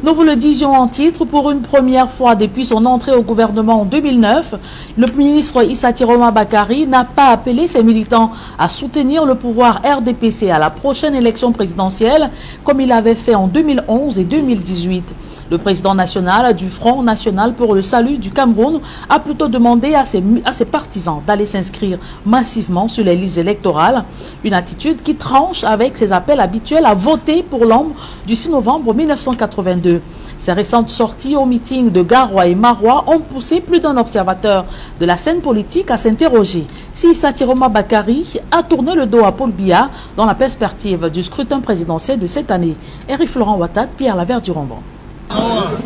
Nous vous le disions en titre, pour une première fois depuis son entrée au gouvernement en 2009, le ministre Issa Tiroma Bakari n'a pas appelé ses militants à soutenir le pouvoir RDPC à la prochaine élection présidentielle, comme il avait fait en 2011 et 2018. Le président national du Front National pour le Salut du Cameroun a plutôt demandé à ses partisans d'aller s'inscrire massivement sur les listes électorales, une attitude qui tranche avec ses appels habituels à voter pour l'homme du 6 novembre 1982. Ces récentes sorties au meeting de Garoua et Maroua ont poussé plus d'un observateur de la scène politique à s'interroger si Issa Tiroma Bakari a tourné le dos à Paul Biya dans la perspective du scrutin présidentiel de cette année. Eric Florent Ouattara, Pierre Lavert-Duromban.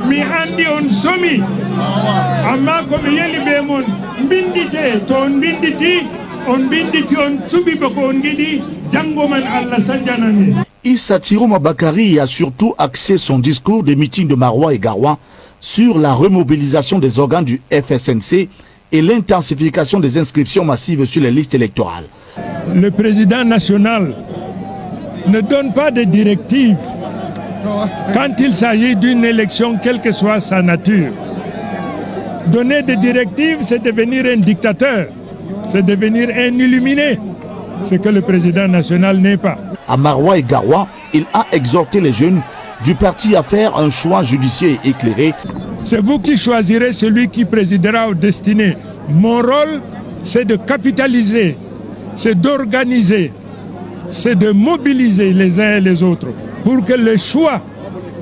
Mi andi on somi amma ko mi yeli be mon bindite to on binditi on subi bako on gidi jango man Allah sanjanani. Issa Tiroma Bakari a surtout axé son discours des meetings de Maroua et Garoua sur la remobilisation des organes du FSNC et l'intensification des inscriptions massives sur les listes électorales. Le président national ne donne pas de directives quand il s'agit d'une élection, quelle que soit sa nature. Donner des directives, c'est devenir un dictateur, c'est devenir un illuminé, ce que le président national n'est pas. À Maroua et Garoua, il a exhorté les jeunes du parti à faire un choix judicieux et éclairé. C'est vous qui choisirez celui qui présidera aux destinées. Mon rôle, c'est de capitaliser, c'est d'organiser, c'est de mobiliser les uns et les autres pour que le choix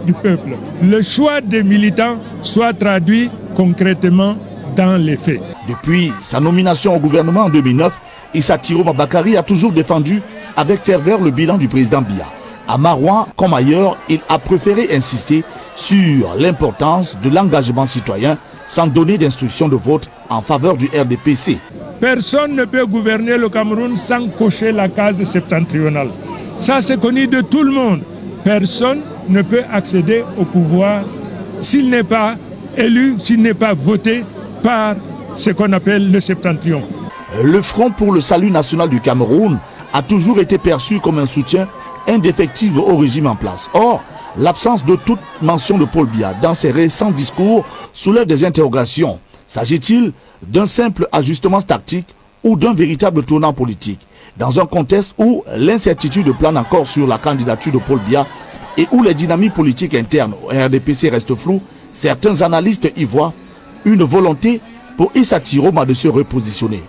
du peuple, le choix des militants soit traduit concrètement dans les faits. Depuis sa nomination au gouvernement en 2009, Issa Tiroma Bakari a toujours défendu avec ferveur le bilan du président Biya. À Maroua comme ailleurs, il a préféré insister sur l'importance de l'engagement citoyen sans donner d'instructions de vote en faveur du RDPC. Personne ne peut gouverner le Cameroun sans cocher la case septentrionale. Ça, c'est connu de tout le monde. Personne ne peut accéder au pouvoir s'il n'est pas élu, s'il n'est pas voté par ce qu'on appelle le septentrion. Le Front pour le Salut national du Cameroun a toujours été perçu comme un soutien indéfectible au régime en place. Or, l'absence de toute mention de Paul Biya dans ses récents discours soulève des interrogations. S'agit-il d'un simple ajustement tactique ou d'un véritable tournant politique? Dans un contexte où l'incertitude plane encore sur la candidature de Paul Biya et où les dynamiques politiques internes au RDPC restent floues, certains analystes y voient une volonté pour Issa Tiroma de se repositionner.